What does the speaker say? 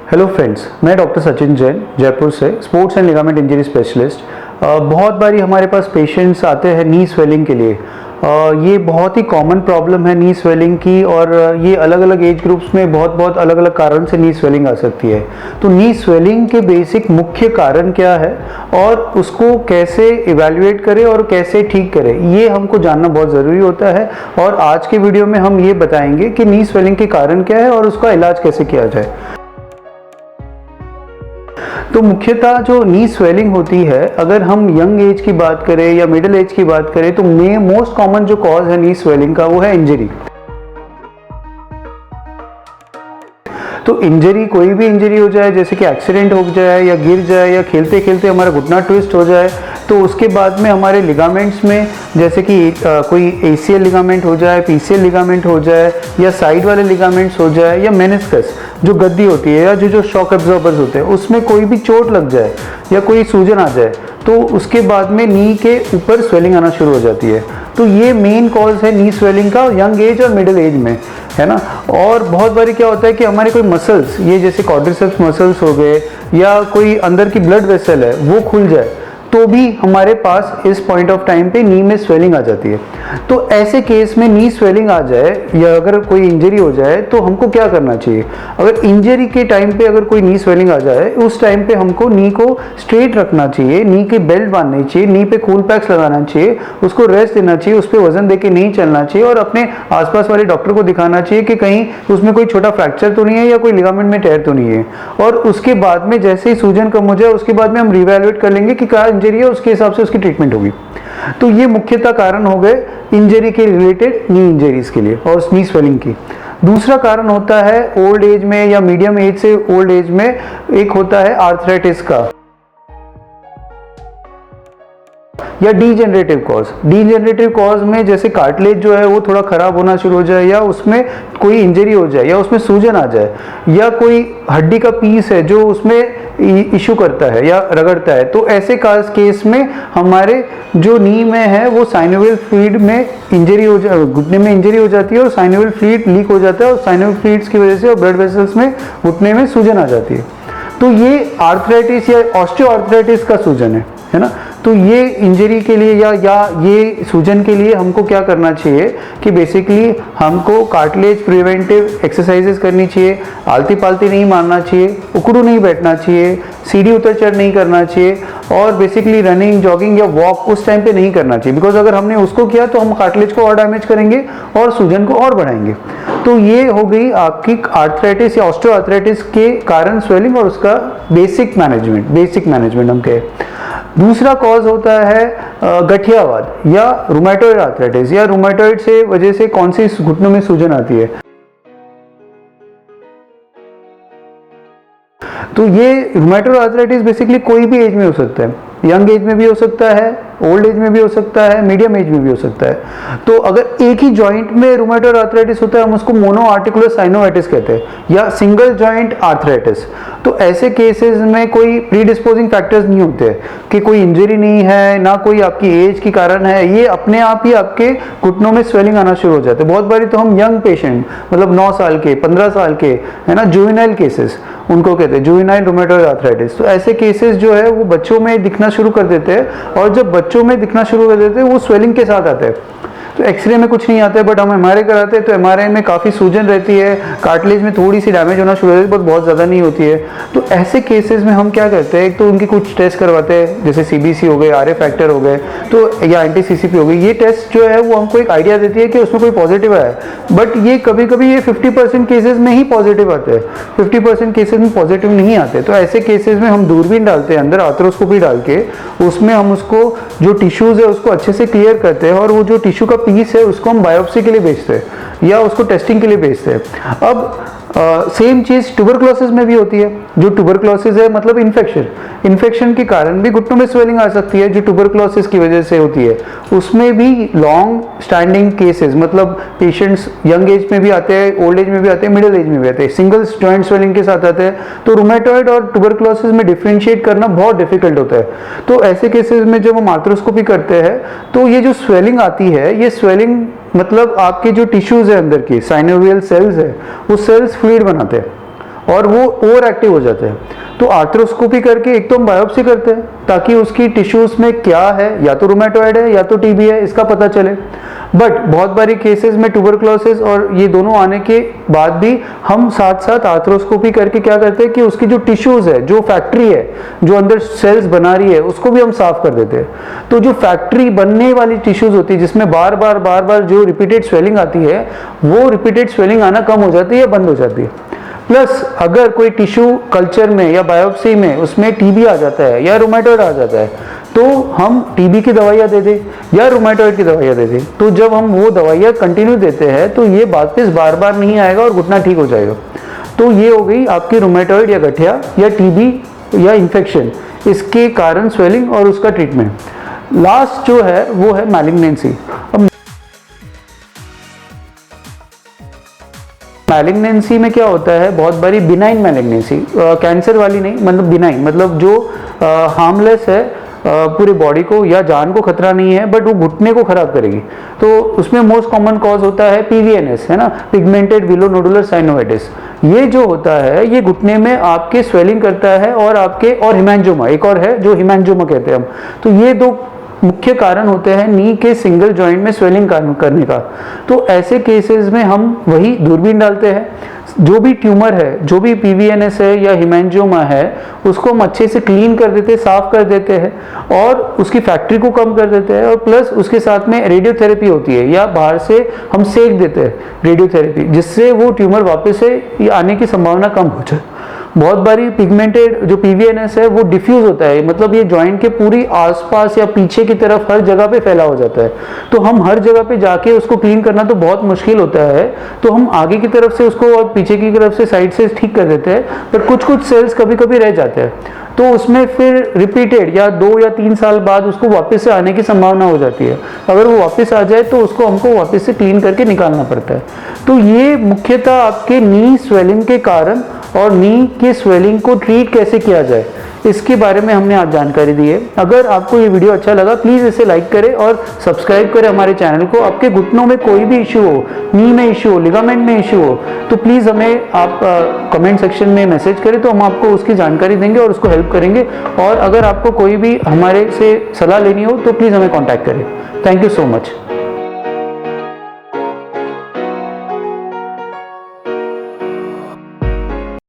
Hello friends, मैं doctor Sachin Jain Jaipur से sports and ligament injury specialist. बहुत बारी हमारे पास पेशेंट्स आते हैं नी स्वेलिंग के लिए। ये बहुत ही कॉमन प्रॉब्लम है नी स्वेलिंग की, और ये अलग अलग एज ग्रुप्स में बहुत अलग अलग कारण से नी स्वेलिंग आ सकती है। तो नी स्वेलिंग के बेसिक मुख्य कारण क्या है और उसको कैसे इवैल्यूएट करें और कैसे ठीक करें, ये हमको जानना बहुत ज़रूरी होता है। और आज के वीडियो में हम ये बताएंगे कि नी स्वेलिंग के कारण क्या है और उसका इलाज कैसे किया जाए। तो मुख्यतः जो नी स्वेलिंग होती है, अगर हम यंग एज की बात करें या मिडिल एज की बात करें, तो मोस्ट कॉमन जो कॉज है नी स्वेलिंग का वो है इंजरी। तो इंजरी, कोई भी इंजरी हो जाए, जैसे कि एक्सीडेंट हो जाए या गिर जाए या खेलते खेलते हमारा घुटना ट्विस्ट हो जाए, तो उसके बाद में हमारे लिगामेंट्स में जैसे कि कोई एसीएल लिगामेंट हो जाए, पीसीएल लिगामेंट हो जाए, या साइड वाले लिगामेंट्स हो जाए, या मेनिस्कस जो गद्दी होती है या जो शॉक एब्जॉर्बर्स होते हैं उसमें कोई भी चोट लग जाए या कोई सूजन आ जाए, तो उसके बाद में नी के ऊपर स्वेलिंग आना शुरू हो जाती है। तो ये मेन कॉज है नी स्वेलिंग का यंग एज और मिडिल एज में, है ना। और बहुत बारी क्या होता है कि हमारे कोई मसल्स, ये जैसे क्वाड्रिसेप्स मसल्स हो गए या कोई अंदर की ब्लड वेसल है, वो खुल जाए तो भी हमारे पास इस पॉइंट ऑफ टाइम पे नी में स्वेलिंग आ जाती है। तो ऐसे केस में नी स्वेलिंग आ जाए या अगर कोई इंजरी हो जाए तो हमको क्या करना चाहिए। अगर इंजरी के टाइम पे अगर कोई नी स्वेलिंग आ जाए, उस टाइम पे हमको नी को स्ट्रेट रखना चाहिए, नी के बेल्ट बांधनी चाहिए, नी पे कूल पैक्स लगाना चाहिए, उसको रेस्ट देना चाहिए, उस पर वजन दे के नहीं चलना चाहिए, और अपने आसपास वाले डॉक्टर को दिखाना चाहिए कि कहीं उसमें कोई छोटा फ्रैक्चर तो नहीं है या कोई लिगामेंट में टेयर तो नहीं है। और उसके बाद में जैसे ही सूजन कम हो जाए, उसके बाद में हम रिवैल्यूएट कर लेंगे कि क्या इंजरी है, उसके हिसाब से उसकी ट्रीटमेंट होगी। तो ये मुख्यतः कारण हो गए इंजरी के रिलेटेड, नी इंजरीज के लिए और नी स्वेलिंग की। दूसरा कारण होता है ओल्ड एज में या मीडियम एज से ओल्ड एज में, एक होता है आर्थराइटिस का या डीजेनरेटिव कॉज। डीजेनरेटिव कॉज में जैसे कार्टिलेज जो है वो थोड़ा खराब होना शुरू हो जाए, या उसमें कोई इंजरी हो जाए, या उसमें सूजन आ जाए, या कोई हड्डी का पीस है जो उसमें इशू करता है या रगड़ता है, तो ऐसे केस में हमारे जो नी में है वो साइनोवियल फ्लूइड में इंजरी हो जाए, घुटने में इंजरी हो जाती है और साइनोवियल फ्लूइड लीक हो जाता है, और साइनोवियल फ्लूइड्स की वजह से और ब्लड वेसल्स में घुटने में सूजन आ जाती है। तो ये आर्थराइटिस या ऑस्टियोआर्थराइटिस का सूजन है ना। तो ये इंजरी के लिए या ये सूजन के लिए हमको क्या करना चाहिए कि बेसिकली हमको कार्टिलेज प्रिवेंटिव एक्सरसाइजेस करनी चाहिए, आलती पालती नहीं मारना चाहिए, उकड़ू नहीं बैठना चाहिए, सीढ़ी उतर चढ़ नहीं करना चाहिए, और बेसिकली रनिंग, जॉगिंग या वॉक उस टाइम पे नहीं करना चाहिए, बिकॉज अगर हमने उसको किया तो हम कार्टिलेज को और डैमेज करेंगे और सूजन को और बढ़ाएंगे। तो ये हो गई आपकी आर्थराइटिस या ऑस्टियोआर्थराइटिस के कारण स्वेलिंग और उसका बेसिक मैनेजमेंट हम कहें। दूसरा कॉज होता है गठियावाद या रूमेटॉइड आर्थराइटिस, या रूमेटॉइड से वजह से कौन सी घुटनों में सूजन आती है। तो ये रूमेटॉइड आर्थराइटिस बेसिकली कोई भी एज में हो सकता है, यंग एज में भी हो सकता है, ओल्ड एज में भी हो सकता है, मीडियम एज में भी हो सकता है। तो अगर एक ही जॉइंट में रूमेटॉइड आर्थराइटिस होता है, हम उसको मोनो आर्टिकुलर साइनोवाइटिस कहते हैं, या सिंगल जॉइंट आर्थराइटिस। तो ऐसे केसेस में कोई प्रीडिस्पोजिंग फैक्टर्स नहीं होते कि कोई इंजरी नहीं है, ना कोई आपकी एज के कारण है, ये अपने आप ही आपके घुटनों में स्वेलिंग आना शुरू हो जाते हैं। बहुत बारी तो हम यंग पेशेंट, मतलब 9 साल के, 15 साल के, है ना, जुवेनाइल केसेस उनको कहते हैं, जुवेनाइल रूमेटॉइड आर्थराइटिस। तो ऐसे केसेस जो है वो बच्चों में दिखना शुरू कर देते हैं, और जब बच्चों में दिखना शुरू कर देते हैं वो स्वेलिंग के साथ आते हैं। तो एक्सरे में कुछ नहीं आता है, बट हम एमआरआई कराते हैं तो एमआरआई में काफ़ी सूजन रहती है, कार्टिलेज में थोड़ी सी डैमेज होना शुरू हो जाती है, बहुत ज़्यादा नहीं होती है। तो ऐसे केसेस में हम क्या करते हैं, एक तो उनकी कुछ टेस्ट करवाते हैं, जैसे सीबीसी हो गए, आरए फैक्टर हो गए, तो या एंटी-सीसीपी हो गई। ये टेस्ट जो है वो हमको एक आइडिया देती है कि उसमें कोई पॉजिटिव है, बट ये कभी कभी ये 50% केसेस में ही पॉजिटिव आते हैं, 50% केसेस में पॉजिटिव नहीं आते। तो ऐसे केसेस में हम दूरबीन डालते हैं अंदर, आर्थ्रोस्कोपी डाल के, उसमें हम उसको जो टिश्यूज़ है उसको अच्छे से क्लियर करते हैं, और वो जो टिश्यू का पीस है उसको हम बायोप्सी के लिए भेजते हैं या उसको टेस्टिंग के लिए भेजते हैं। अब सेम चीज़ ट्यूबरक्लोसिस में भी होती है। जो ट्यूबरक्लोसिस है मतलब इन्फेक्शन के कारण भी घुटनों में स्वेलिंग आ सकती है, जो ट्यूबरक्लोसिस की वजह से होती है। उसमें भी लॉन्ग स्टैंडिंग केसेस, मतलब पेशेंट्स यंग एज में भी आते हैं, ओल्ड एज में भी आते हैं, मिडिल एज में भी आते हैं, सिंगल जॉइंट स्वेलिंग के साथ आते हैं। तो रूमेटॉइड और ट्यूबरक्लोसिस में डिफ्रेंशिएट करना बहुत डिफिकल्ट होता है। तो ऐसे केसेस में जब हम आर्थ्रोस्कोपी करते हैं तो ये जो स्वेलिंग आती है, ये स्वेलिंग मतलब आपके जो टिश्यूज है अंदर की साइनोवियल सेल्स है, वो सेल्स फ्लूइड बनाते हैं, और वो ओवर एक्टिव हो जाते हैं। तो आर्थ्रोस्कोपी करके एक तो हम बायोप्सी करते हैं ताकि उसकी टिश्यूज में क्या है, या तो रूमेटॉइड है या तो टीबी है, इसका पता चले। बट बहुत बारी केसेस में ट्यूबरकुलोसिस और ये दोनों आने के बाद भी हम साथ साथ आर्थ्रोस्कोपी करके क्या करते हैं कि उसकी जो टिश्यूज है, जो फैक्ट्री है जो अंदर सेल्स बना रही है, उसको भी हम साफ कर देते हैं। तो जो फैक्ट्री बनने वाली टिश्यूज होती है जिसमें बार बार जो रिपीटेड स्वेलिंग आती है, वो रिपीटेड स्वेलिंग आना कम हो जाती है या बंद हो जाती है। प्लस अगर कोई टिश्यू कल्चर में या बायोप्सी में उसमें टीबी आ जाता है या रूमेटॉइड आ जाता है, तो हम टीबी की दवाइयाँ दे दें या रूमेटॉइड की दवाइयाँ दे दें। तो जब हम वो दवाइयाँ कंटिन्यू देते हैं तो ये वापस बार बार नहीं आएगा और घुटना ठीक हो जाएगा। तो ये हो गई आपकी रूमेटॉइड या गठिया या टीबी या इन्फेक्शन, इसके कारण स्वेलिंग और उसका ट्रीटमेंट। लास्ट जो है वो है मैलिग्नेंसी। अब मैलिग्नेंसी में क्या होता है, बहुत बारी बिनाइन मैलिग्नेंसी, कैंसर वाली नहीं, मतलब बिनाइन, मतलब जो हार्मलेस है पूरे बॉडी को या जान को खतरा नहीं है, बट वो घुटने को खराब करेगी। तो उसमें मोस्ट कॉमन कॉज होता है पीवीएनएस, है ना, पिगमेंटेड विलोनोडुलर साइनोवाइटिस। ये जो होता है ये घुटने में आपके स्वेलिंग करता है और आपके और हिमैंजियोमा, एक और है जो हिमैंजियोमा कहते हैं हम। तो ये दो मुख्य कारण होते हैं नी के सिंगल जॉइंट में स्वेलिंग करने का। तो ऐसे केसेस में हम वही दूरबीन डालते हैं, जो भी ट्यूमर है, जो भी पीवीएनएस है या हिमैंजियोमा है, उसको हम अच्छे से क्लीन कर देते हैं, साफ कर देते हैं और उसकी फैक्ट्री को कम कर देते हैं। और प्लस उसके साथ में रेडियोथेरेपी होती है या बाहर से हम सेक देते हैं रेडियोथेरेपी, जिससे वो ट्यूमर वापस से आने की संभावना कम हो जाए। बहुत बारी पिगमेंटेड जो पीवीएनएस है वो डिफ्यूज होता है, मतलब ये जॉइंट के पूरी आसपास या पीछे की तरफ हर जगह पे फैला हो जाता है। तो हम हर जगह पे जाके उसको क्लीन करना तो बहुत मुश्किल होता है, तो हम आगे की तरफ से उसको और पीछे की तरफ से साइड से ठीक कर देते हैं। पर कुछ सेल्स कभी कभी रह जाते हैं, तो उसमें फिर रिपीटेड या 2 या 3 साल बाद उसको वापस से आने की संभावना हो जाती है। अगर वो वापस आ जाए तो उसको हमको वापस से क्लीन करके निकालना पड़ता है। तो ये मुख्यतः आपके नी स्वेलिंग के कारण और नी के स्वेलिंग को ट्रीट कैसे किया जाए, इसके बारे में हमने आज जानकारी दी है। अगर आपको ये वीडियो अच्छा लगा प्लीज़ इसे लाइक करें और सब्सक्राइब करें हमारे चैनल को। आपके घुटनों में कोई भी इशू हो, नी में इशू हो, लिगामेंट में इशू हो, तो प्लीज़ हमें आप कमेंट सेक्शन में मैसेज करें, तो हम आपको उसकी जानकारी देंगे और उसको हेल्प करेंगे। और अगर आपको कोई भी हमारे से सलाह लेनी हो तो प्लीज़ हमें कॉन्टैक्ट करें। Thank you so much.